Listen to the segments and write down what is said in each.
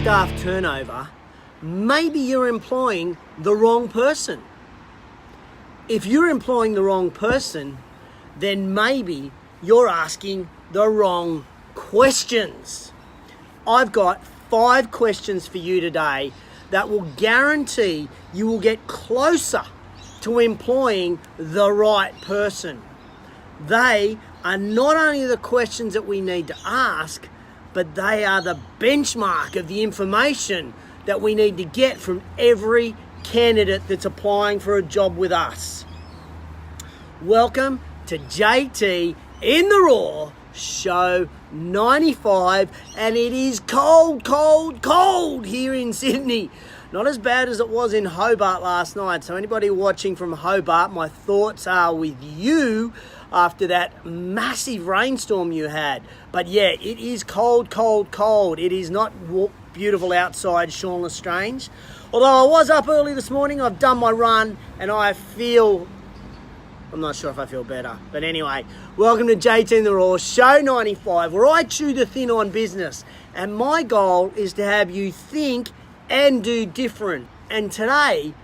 staff turnover, maybe you're employing the wrong person. If you're employing the wrong person, then maybe you're asking the wrong questions. I've got 5 questions for you today that will guarantee you will get closer to employing the right person. They are not only the questions that we need to ask, but they are the benchmark of the information that we need to get from every candidate that's applying for a job with us. Welcome to JT in the Raw, show 95, and it is cold here in Sydney. Not as bad as it was in Hobart last night. So anybody watching from Hobart, my thoughts are with you after that massive rainstorm you had. But yeah, it is cold. It is not beautiful outside, Sean Lestrange. Although I was up early this morning, I've done my run, and I'm not sure if I feel better. But anyway, welcome to JT in the Raw, show 95, where I chew the thin on business. And my goal is to have you think and do different. And today,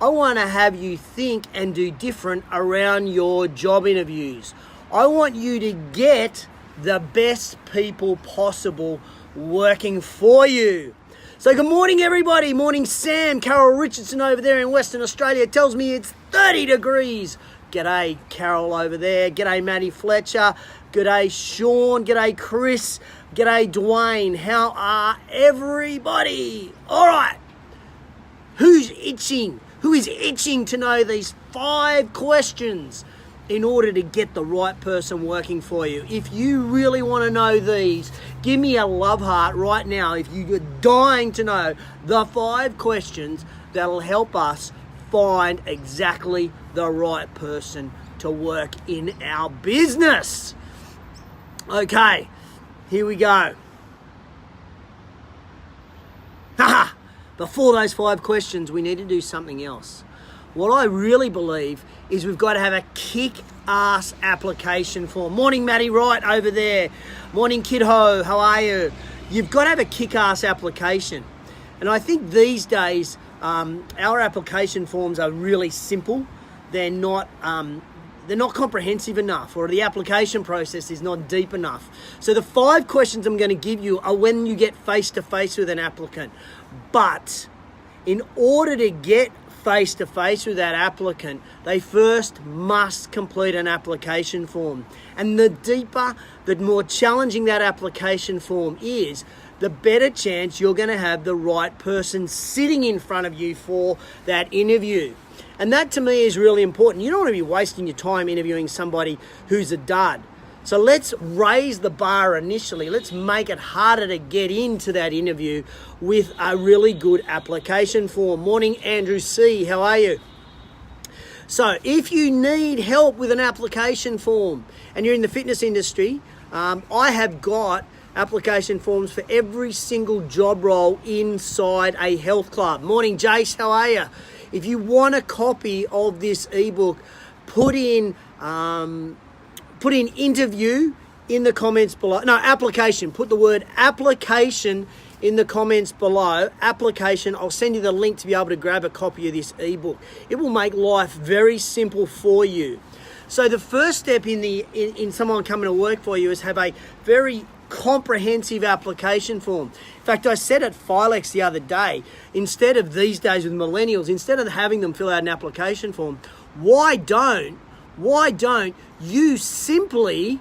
I want to have you think and do different around your job interviews. I want you to get the best people possible working for you. So good morning, everybody. Morning, Sam. Carol Richardson over there in Western Australia tells me it's 30 degrees. G'day, Carol over there. G'day, Maddie Fletcher. G'day, Sean. G'day, Chris. G'day, Dwayne. How are everybody? All right. Who's itching? Who is itching to know these 5 questions in order to get the right person working for you? If you really want to know these, give me a love heart right now if you're dying to know the 5 questions that'll help us find exactly the right person to work in our business. Okay, here we go. Before those 5 questions, we need to do something else. What I really believe is we've got to have a kick-ass application form. Morning, Matty Wright over there. Morning, Kid Ho. How are you? You've got to have a kick-ass application. And I think these days, our application forms are really simple. They're not comprehensive enough, or the application process is not deep enough. So the 5 questions I'm going to give you are when you get face-to-face with an applicant. But in order to get face-to-face with that applicant, they first must complete an application form. And the deeper, the more challenging that application form is, the better chance you're going to have the right person sitting in front of you for that interview. And that to me is really important. You don't want to be wasting your time interviewing somebody who's a dud. So let's raise the bar initially. Let's make it harder to get into that interview with a really good application form. Morning, Andrew C. How are you? So if you need help with an application form and you're in the fitness industry, I have got application forms for every single job role inside a health club. Morning, Jace. How are you? If you want a copy of this ebook, put in interview in the comments below. No, application. Put the word application in the comments below. Application. I'll send you the link to be able to grab a copy of this ebook. It will make life very simple for you. So the first step in someone coming to work for you is have a very comprehensive application form. In fact, I said at Filex the other day, instead of these days with millennials, instead of having them fill out an application form, why don't you simply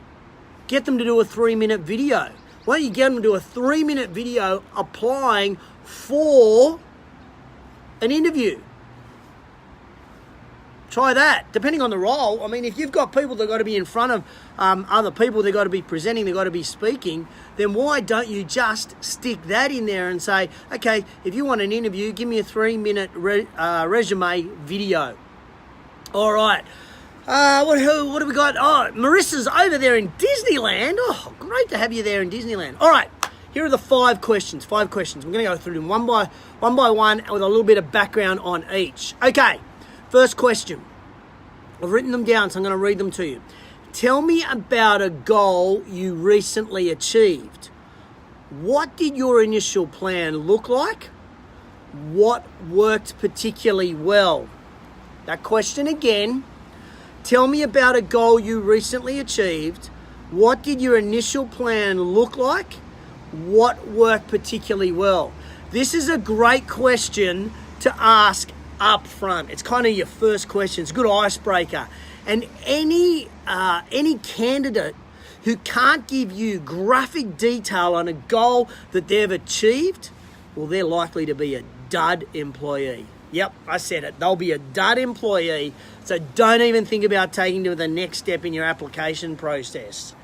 get them to do a 3-minute video? Why don't you get them to do a 3-minute video applying for an interview? Try that, depending on the role. I mean, if you've got people that got to be in front of other people, they've got to be presenting, they've got to be speaking, then why don't you just stick that in there and say, okay, if you want an interview, give me a 3-minute resume video. All right. What have we got? Oh, Marissa's over there in Disneyland. Oh, great to have you there in Disneyland. All right. Here are the 5 questions. 5 questions. We're going to go through them one by one with a little bit of background on each. Okay. First question. I've written them down, so I'm going to read them to you. Tell me about a goal you recently achieved. What did your initial plan look like? What worked particularly well? That question again. Tell me about a goal you recently achieved. What did your initial plan look like? What worked particularly well? This is a great question to ask up front. It's kind of your first question. It's a good icebreaker. And any candidate who can't give you graphic detail on a goal that they've achieved, well, they're likely to be a dud employee. Yep, I said it. They'll be a dud employee. So don't even think about taking to the next step in your application process.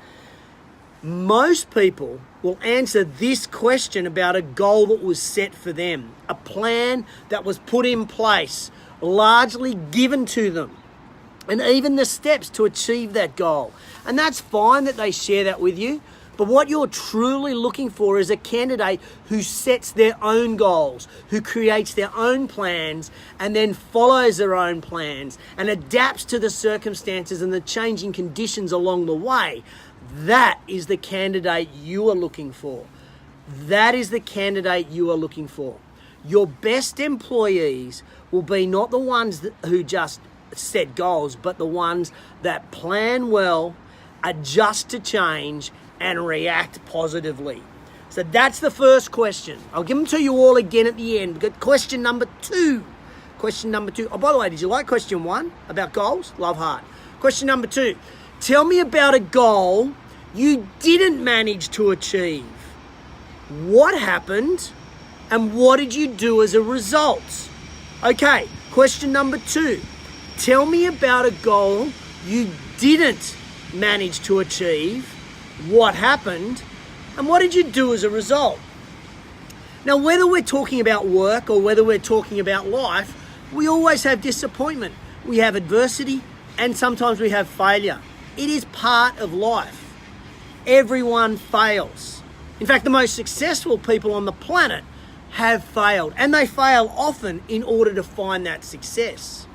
Most people will answer this question about a goal that was set for them, a plan that was put in place, largely given to them, and even the steps to achieve that goal. And that's fine that they share that with you, but what you're truly looking for is a candidate who sets their own goals, who creates their own plans, and then follows their own plans and adapts to the circumstances and the changing conditions along the way. That is the candidate you are looking for. That is the candidate you are looking for. Your best employees will be not the ones who just set goals, but the ones that plan well, adjust to change, and react positively. So that's the first question. I'll give them to you all again at the end. But question number two. Question number two. Oh, by the way, did you like question one about goals? Love heart. Question number two. Tell me about a goal you didn't manage to achieve. What happened and what did you do as a result? Okay, question number two. Tell me about a goal you didn't manage to achieve. What happened and what did you do as a result? Now, whether we're talking about work or whether we're talking about life, we always have disappointment. We have adversity and sometimes we have failure. It is part of life. Everyone fails. In fact, the most successful people on the planet have failed, and they fail often in order to find that success.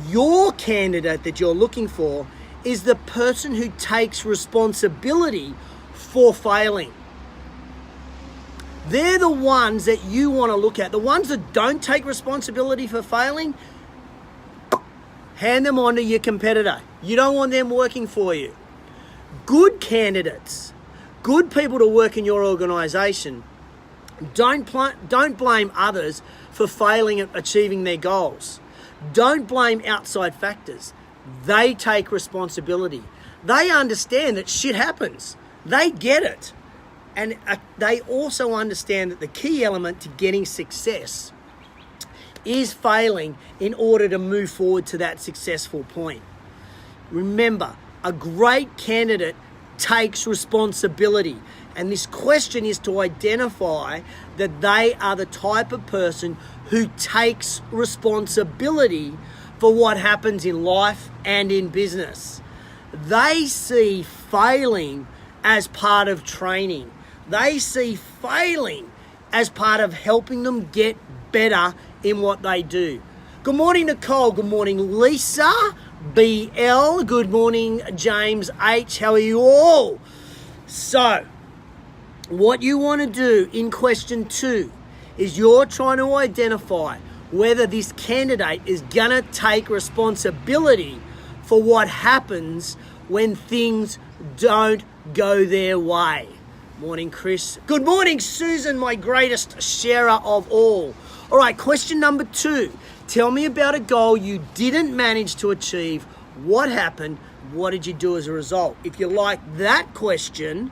Your candidate that you're looking for is the person who takes responsibility for failing. They're the ones that you want to look at. The ones that don't take responsibility for failing, hand them on to your competitor. You don't want them working for you. Good candidates, good people to work in your organization, don't blame others for failing at achieving their goals. Don't blame outside factors. They take responsibility. They understand that shit happens. They get it. And they also understand that the key element to getting success is failing in order to move forward to that successful point. Remember, a great candidate takes responsibility. And this question is to identify that they are the type of person who takes responsibility for what happens in life and in business. They see failing as part of training. They see failing as part of helping them get better in what they do. Good morning, Nicole. Good morning, Lisa. BL. Good morning, James H. How are you all? So, what you want to do in question two is you're trying to identify whether this candidate is going to take responsibility for what happens when things don't go their way. Morning, Chris. Good morning, Susan, my greatest sharer of all. All right, question number two. Tell me about a goal you didn't manage to achieve. What happened? What did you do as a result? If you like that question,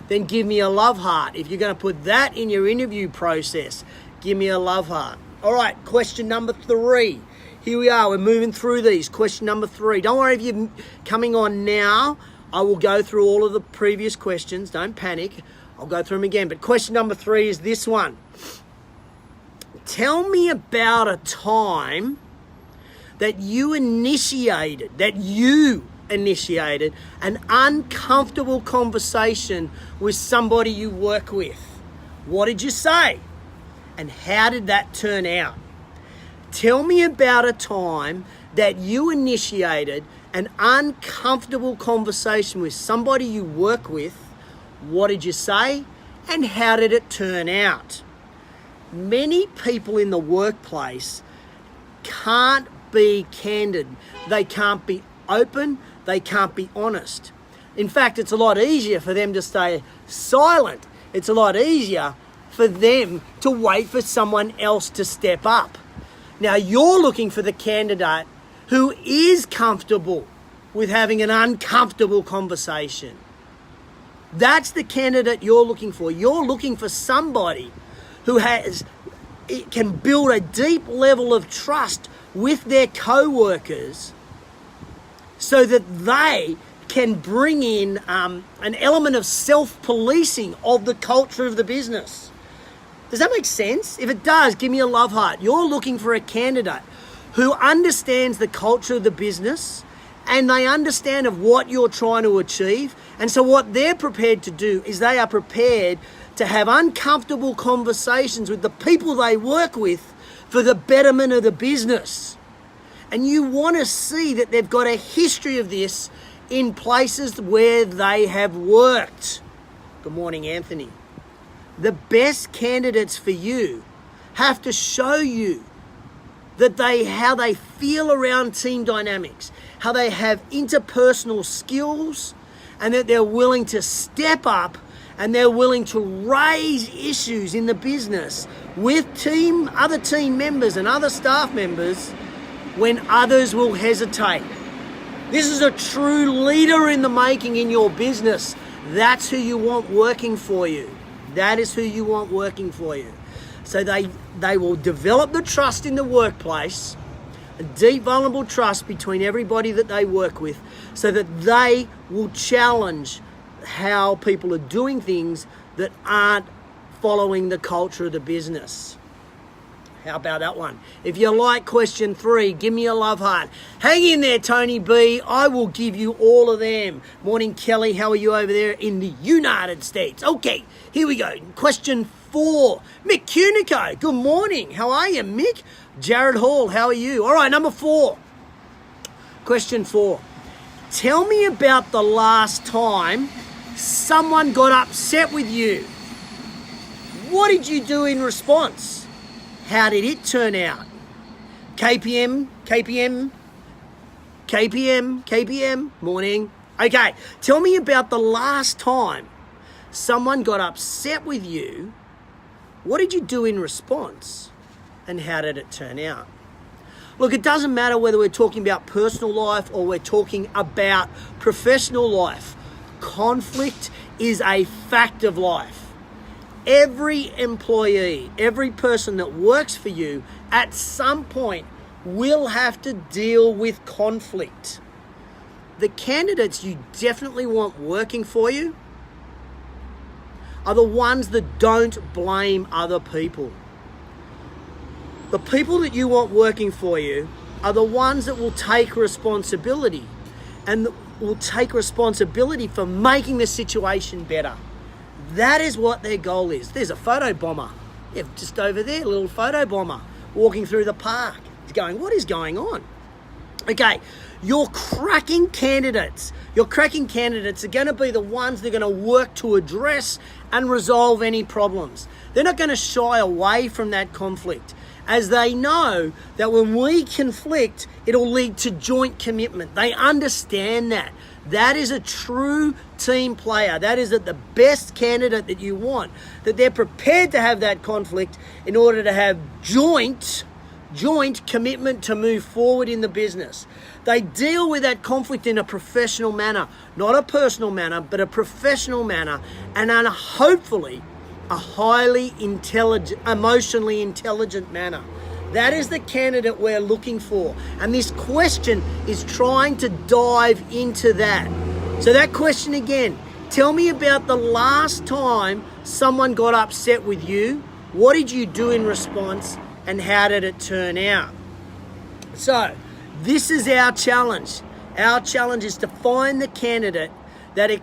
then give me a love heart. If you're going to put that in your interview process, give me a love heart. All right, question number three. Here we are. We're moving through these. Question number three. Don't worry if you're coming on now. I will go through all of the previous questions. Don't panic. I'll go through them again. But question number three is this one. Tell me about a time that you initiated an uncomfortable conversation with somebody you work with. What did you say? And how did that turn out? Tell me about a time that you initiated an uncomfortable conversation with somebody you work with. What did you say? and how did it turn out? Many people in the workplace can't be candid. They can't be open. They can't be honest. In fact, it's a lot easier for them to stay silent. It's a lot easier for them to wait for someone else to step up. Now, you're looking for the candidate who is comfortable with having an uncomfortable conversation. That's the candidate you're looking for. You're looking for somebody who can build a deep level of trust with their co-workers so that they can bring in an element of self-policing of the culture of the business. Does that make sense? If it does, give me a love heart. You're looking for a candidate who understands the culture of the business and they understand of what you're trying to achieve. And so what they're prepared to do is they are prepared to have uncomfortable conversations with the people they work with for the betterment of the business. And you want to see that they've got a history of this in places where they have worked. Good morning, Anthony. The best candidates for you have to show you that how they feel around team dynamics, how they have interpersonal skills, and that they're willing to step up and they're willing to raise issues in the business with other team members and other staff members when others will hesitate. This is a true leader in the making in your business. That's who you want working for you. That is who you want working for you. So they will develop the trust in the workplace, a deep, vulnerable trust between everybody that they work with, so that they will challenge how people are doing things that aren't following the culture of the business. How about that one? If you like question 3, give me a love heart. Hang in there, Tony B. I will give you all of them. Morning, Kelly. How are you over there in the United States? Okay, here we go. Question 4. Mick Cunico. Good morning. How are you, Mick? Jared Hall. How are you? All right, number 4. Question 4. Tell me about the last time someone got upset with you. What did you do in response? How did it turn out? KPM, morning. Okay, tell me about the last time someone got upset with you. What did you do in response? And how did it turn out? Look, it doesn't matter whether we're talking about personal life or we're talking about professional life. Conflict is a fact of life. Every employee, every person that works for you at some point will have to deal with conflict. The candidates you definitely want working for you are the ones that don't blame other people. The people that you want working for you are the ones that will take responsibility and will take responsibility for making the situation better. That is what their goal is. There's a photo bomber. Yeah, just over there, a little photo bomber walking through the park. He's going, what is going on? Okay, your cracking candidates are going to be the ones that are going to work to address and resolve any problems. They're not going to shy away from that conflict, as they know that when we conflict, it'll lead to joint commitment. They understand that. That is a true team player. That is the best candidate that you want, that they're prepared to have that conflict in order to have joint commitment to move forward in the business. They deal with that conflict in a professional manner, not a personal manner, but a professional manner, and hopefully a highly intelligent, emotionally intelligent manner. That is the candidate we're looking for. And this question is trying to dive into that. So that question again, tell me about the last time someone got upset with you. What did you do in response and how did it turn out? So this is our challenge. Our challenge is to find the candidate that it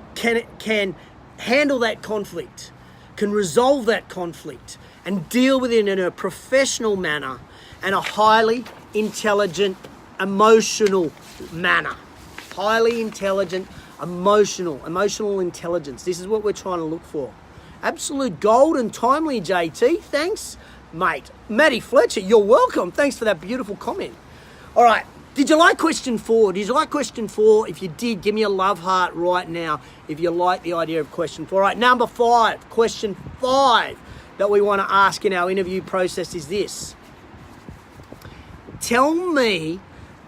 can handle that conflict, can resolve that conflict and deal with it in a professional manner and a highly intelligent, emotional manner. Highly intelligent, emotional intelligence. This is what we're trying to look for. Absolute gold and timely, JT. Thanks, mate. Maddie Fletcher, you're welcome. Thanks for that beautiful comment. All right. Did you like question 4? Did you like question 4? If you did, give me a love heart right now if you like the idea of question 4. All right, number 5, question 5 that we want to ask in our interview process is this. Tell me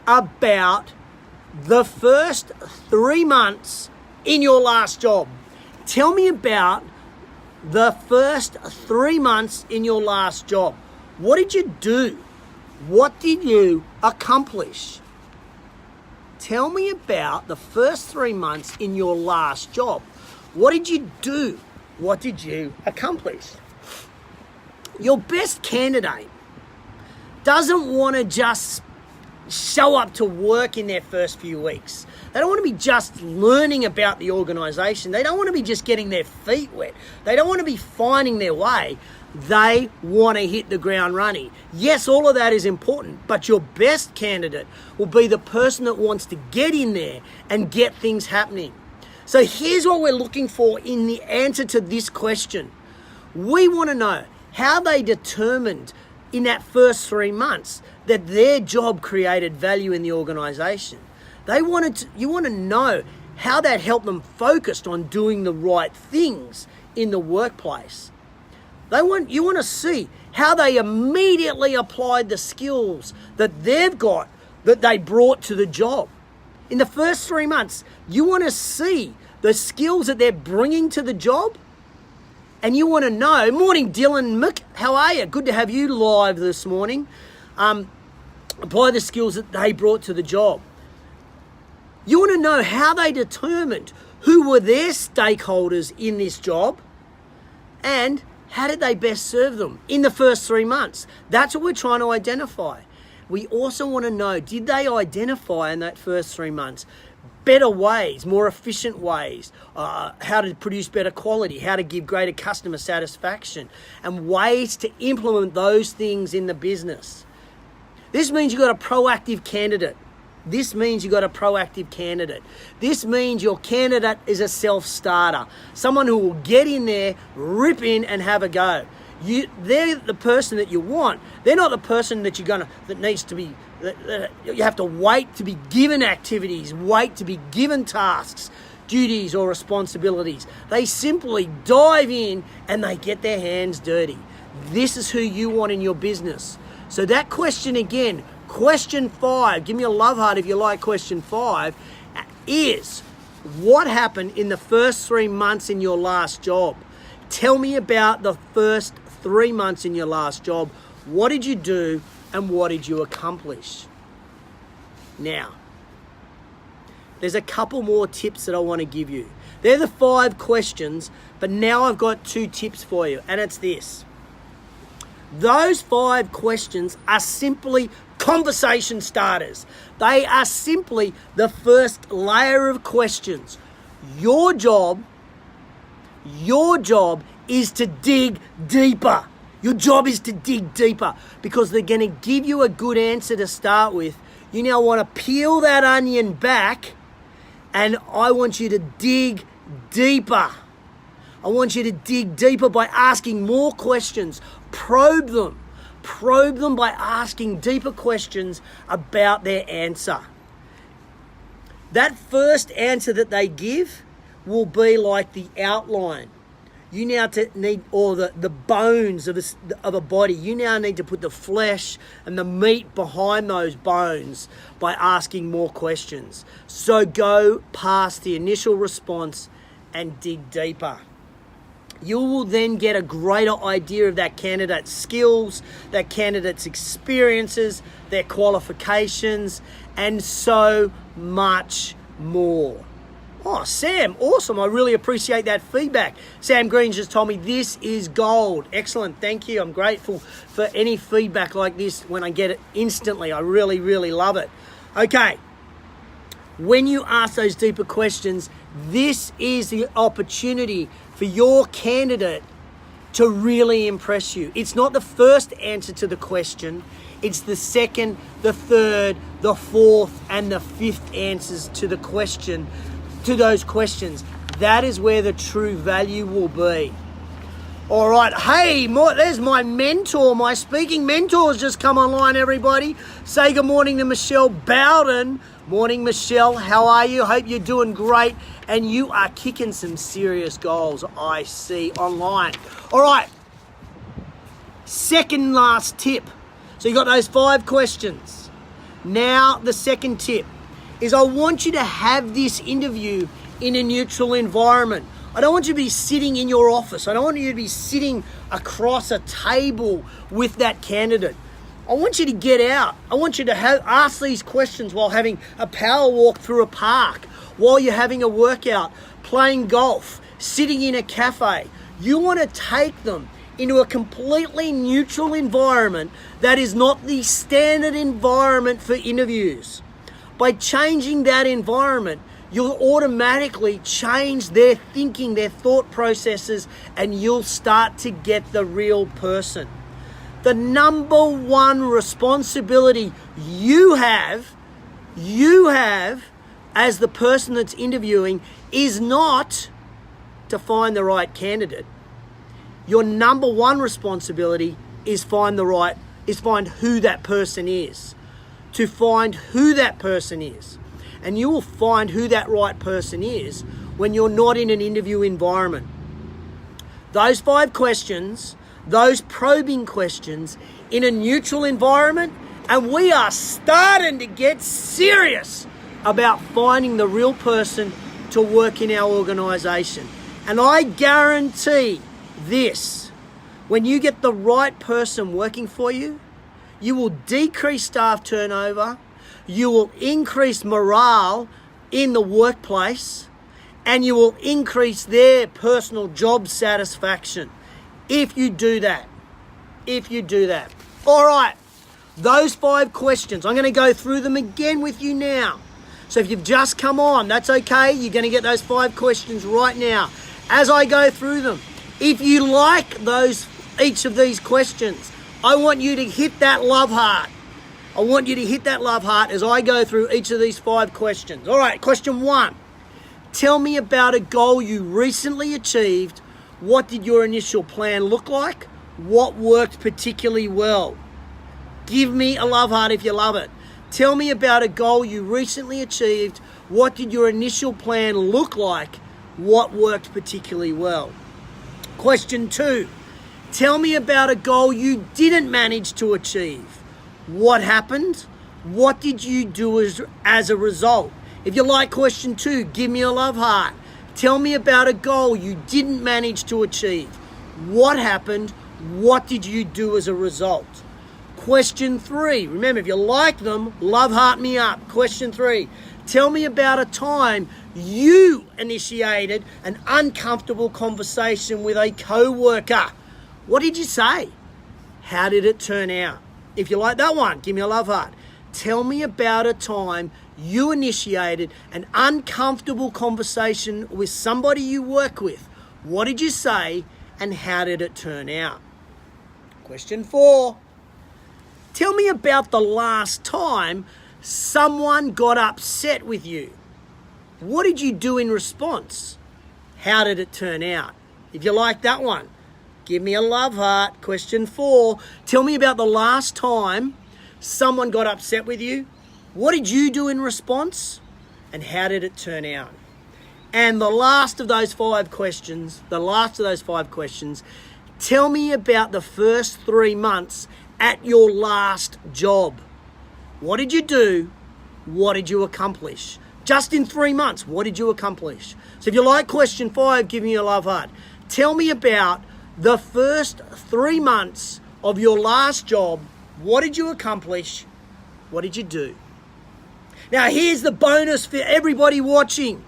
about the first 3 months in your last job. Tell me about the first 3 months in your last job. What did you do? What did you accomplish? Tell me about the first 3 months in your last job. What did you do? What did you accomplish? Your best candidate doesn't want to just show up to work in their first few weeks. They don't want to be just learning about the organisation. They don't want to be just getting their feet wet. They don't want to be finding their way. They want to hit the ground running. Yes, all of that is important, but your best candidate will be the person that wants to get in there and get things happening. So here's what we're looking for in the answer to this question. We want to know how they determined in that first 3 months that their job created value in the organisation. You want to know how that helped them focused on doing the right things in the workplace. You want to see how they immediately applied the skills that they've got that they brought to the job. In the first 3 months, you want to see the skills that they're bringing to the job. And you want to know, morning Dylan Mick, how are you? Good to have you live this morning. Apply the skills that they brought to the job. You want to know how they determined who were their stakeholders in this job and how did they best serve them in the first 3 months. That's what we're trying to identify. We also want to know, did they identify in that first 3 months better ways, more efficient ways, how to produce better quality, how to give greater customer satisfaction, and ways to implement those things in the business. This means you've got a proactive candidate. This means your candidate is a self-starter, someone who will get in there, rip in, and have a go. They're the person that you want. They're not the person that you have to wait to be given activities, wait to be given tasks, duties, or responsibilities. They simply dive in and they get their hands dirty. This is who you want in your business. So that question again, question 5, give me a love heart if you like question 5, is what happened in the first 3 months in your last job? Tell me about the first 3 months in your last job. What did you do and what did you accomplish? Now, there's a couple more tips that I want to give you. They're the 5 questions, but now I've got 2 tips for you, and it's this. Those 5 questions are simply conversation starters. They are simply the first layer of questions. Your job is to dig deeper. Your job is to dig deeper because they're going to give you a good answer to start with. You now want to peel that onion back and I want you to dig deeper. I want you to dig deeper by asking more questions. Probe them by asking deeper questions about their answer. That first answer that they give will be like the outline. You now need, or the bones of a body, you now need to put the flesh and the meat behind those bones by asking more questions. So go past the initial response and dig deeper. You will then get a greater idea of that candidate's skills, that candidate's experiences, their qualifications, and so much more. Oh, Sam, awesome. I really appreciate that feedback. Sam Green just told me this is gold. Excellent. Thank you. I'm grateful for any feedback like this when I get it instantly. I really, really love it. Okay. When you ask those deeper questions, this is the opportunity for your candidate to really impress you. It's not the first answer to the question. It's the second, the third, the fourth, and the fifth answers to the question, to those questions. That is where the true value will be. All right, hey, there's my mentor, my speaking mentor's just come online, everybody. Say good morning to Michelle Bowden. Morning, Michelle, how are you? Hope you're doing great and you are kicking some serious goals, I see, online. All right, second last tip. So you got those 5 questions. Now the second tip is I want you to have this interview in a neutral environment. I don't want you to be sitting in your office. I don't want you to be sitting across a table with that candidate. I want you to get out. I want you to ask these questions while having a power walk through a park, while you're having a workout, playing golf, sitting in a cafe. You want to take them into a completely neutral environment that is not the standard environment for interviews. By changing that environment, you'll automatically change their thinking, their thought processes, and you'll start to get the real person. The number one responsibility you have as the person that's interviewing is not to find the right candidate. Your number one responsibility is find who that person is. To find who that person is. And you will find who that right person is when you're not in an interview environment. Those 5 questions, those probing questions in a neutral environment, and we are starting to get serious about finding the real person to work in our organisation. And I guarantee this, when you get the right person working for you, you will decrease staff turnover, you will increase morale in the workplace, and you will increase their personal job satisfaction if you do that. All right, those 5 questions, I'm going to go through them again with you now. So if you've just come on, that's okay. You're going to get those 5 questions right now as I go through them. If you like each of these questions, I want you to hit that love heart. I want you to hit that love heart as I go through each of these 5 questions. All right, question 1. Tell me about a goal you recently achieved. What did your initial plan look like? What worked particularly well? Give me a love heart if you love it. Tell me about a goal you recently achieved. What did your initial plan look like? What worked particularly well? Question 2. Tell me about a goal you didn't manage to achieve. What happened? What did you do as a result? If you like question 2, give me a love heart. Tell me about a goal you didn't manage to achieve. What happened? What did you do as a result? Question 3. Remember, if you like them, love heart me up. Question 3. Tell me about a time you initiated an uncomfortable conversation with a co-worker. What did you say? How did it turn out? If you like that one, give me a love heart. Tell me about a time you initiated an uncomfortable conversation with somebody you work with. What did you say and how did it turn out? Question 4. Tell me about the last time someone got upset with you. What did you do in response? How did it turn out? If you like that one, give me a love heart. Question 4. Tell me about the last time someone got upset with you. What did you do in response? And how did it turn out? And the last of those 5 questions, tell me about the first 3 months at your last job. What did you do? What did you accomplish? Just in 3 months, what did you accomplish? So if you like question 5, give me a love heart. Tell me about the first 3 months of your last job. What did you accomplish? What did you do? Now here's the bonus for everybody watching.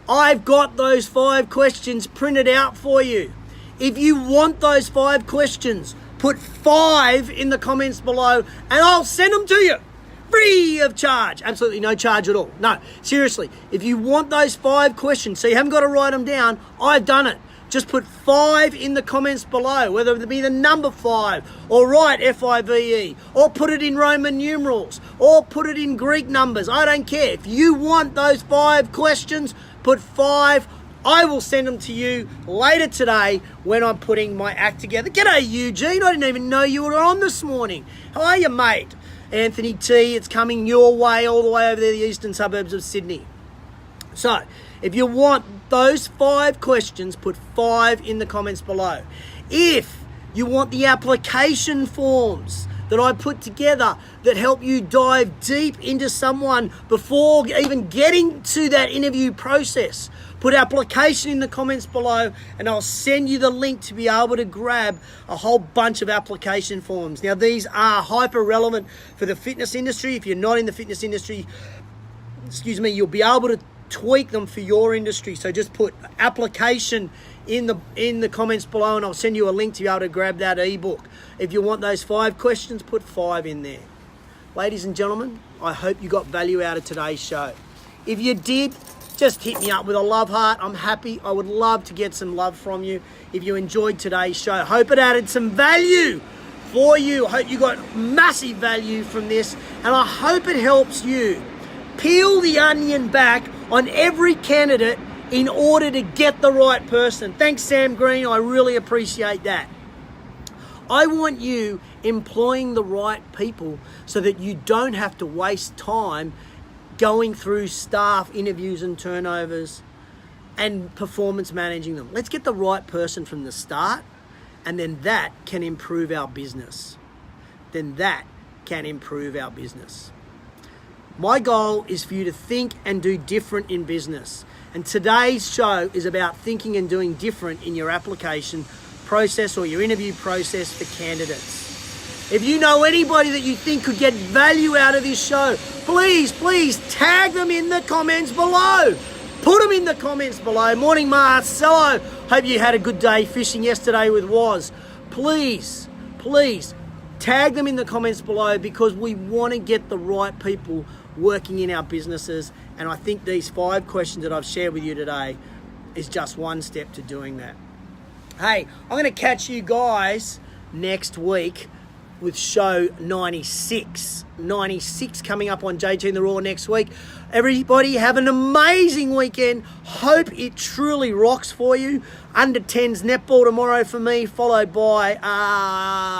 I've got those 5 questions printed out for you. If you want those 5 questions, put 5 in the comments below and I'll send them to you. Free of charge. Absolutely no charge at all. No, seriously. If you want those 5 questions, so you haven't got to write them down, I've done it. Just put 5 in the comments below, whether it be the number 5, or write F-I-V-E, or put it in Roman numerals, or put it in Greek numbers. I don't care. If you want those 5 questions, put 5 I will send them to you later today when I'm putting my act together. G'day, Eugene. I didn't even know you were on this morning. How are you, mate? Anthony T, it's coming your way, all the way over there, the eastern suburbs of Sydney. So, if you want those 5 questions, put 5 in the comments below. If you want the application forms that I put together that help you dive deep into someone before even getting to that interview process, put application in the comments below and I'll send you the link to be able to grab a whole bunch of application forms. Now, these are hyper relevant for the fitness industry. If you're not in the fitness industry, you'll be able to tweak them for your industry. So just put application in the comments below and I'll send you a link to be able to grab that ebook. If you want those 5 questions, put 5 in there. Ladies and gentlemen, I hope you got value out of today's show. If you did, just hit me up with a love heart. I'm happy. I would love to get some love from you if you enjoyed today's show. Hope it added some value for you. I hope you got massive value from this and I hope it helps you peel the onion back on every candidate in order to get the right person. Thanks, Sam Green. I really appreciate that. I want you employing the right people so that you don't have to waste time going through staff interviews and turnovers and performance managing them. Let's get the right person from the start, and then that can improve our business. My goal is for you to think and do different in business. And today's show is about thinking and doing different in your application process or your interview process for candidates. If you know anybody that you think could get value out of this show, please tag them in the comments below. Put them in the comments below. Morning, Marcelo. Hope you had a good day fishing yesterday with Woz. Please tag them in the comments below because we want to get the right people working in our businesses, and I think these 5 questions that I've shared with you today is just one step to doing that. Hey, I'm going to catch you guys next week with show 96. 96 coming up on JT and the Raw next week. Everybody have an amazing weekend. Hope it truly rocks for you. Under 10s netball tomorrow for me, followed by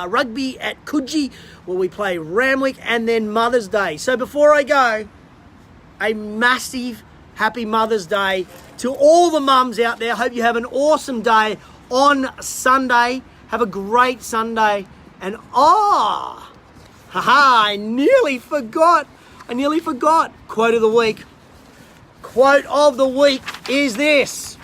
rugby at Coogee where we play Ramwick, and then Mother's Day. So before I go, a massive happy Mother's Day to all the mums out there. Hope you have an awesome day on Sunday. Have a great Sunday. And I nearly forgot. Quote of the week. Quote of the week is this: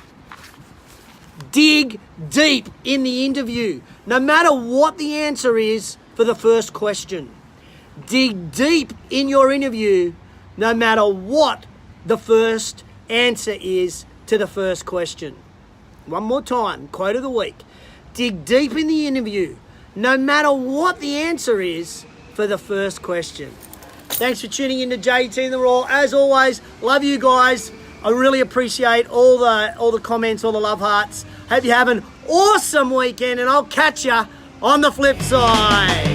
dig deep in the interview, no matter what the answer is for the first question. Dig deep in your interview, no matter what the first answer is to the first question. One more time, quote of the week. Dig deep in the interview, no matter what the answer is for the first question. Thanks for tuning in to JT and the Raw. As always, love you guys. I really appreciate all the comments, all the love hearts. Hope you have an awesome weekend, and I'll catch you on the flip side.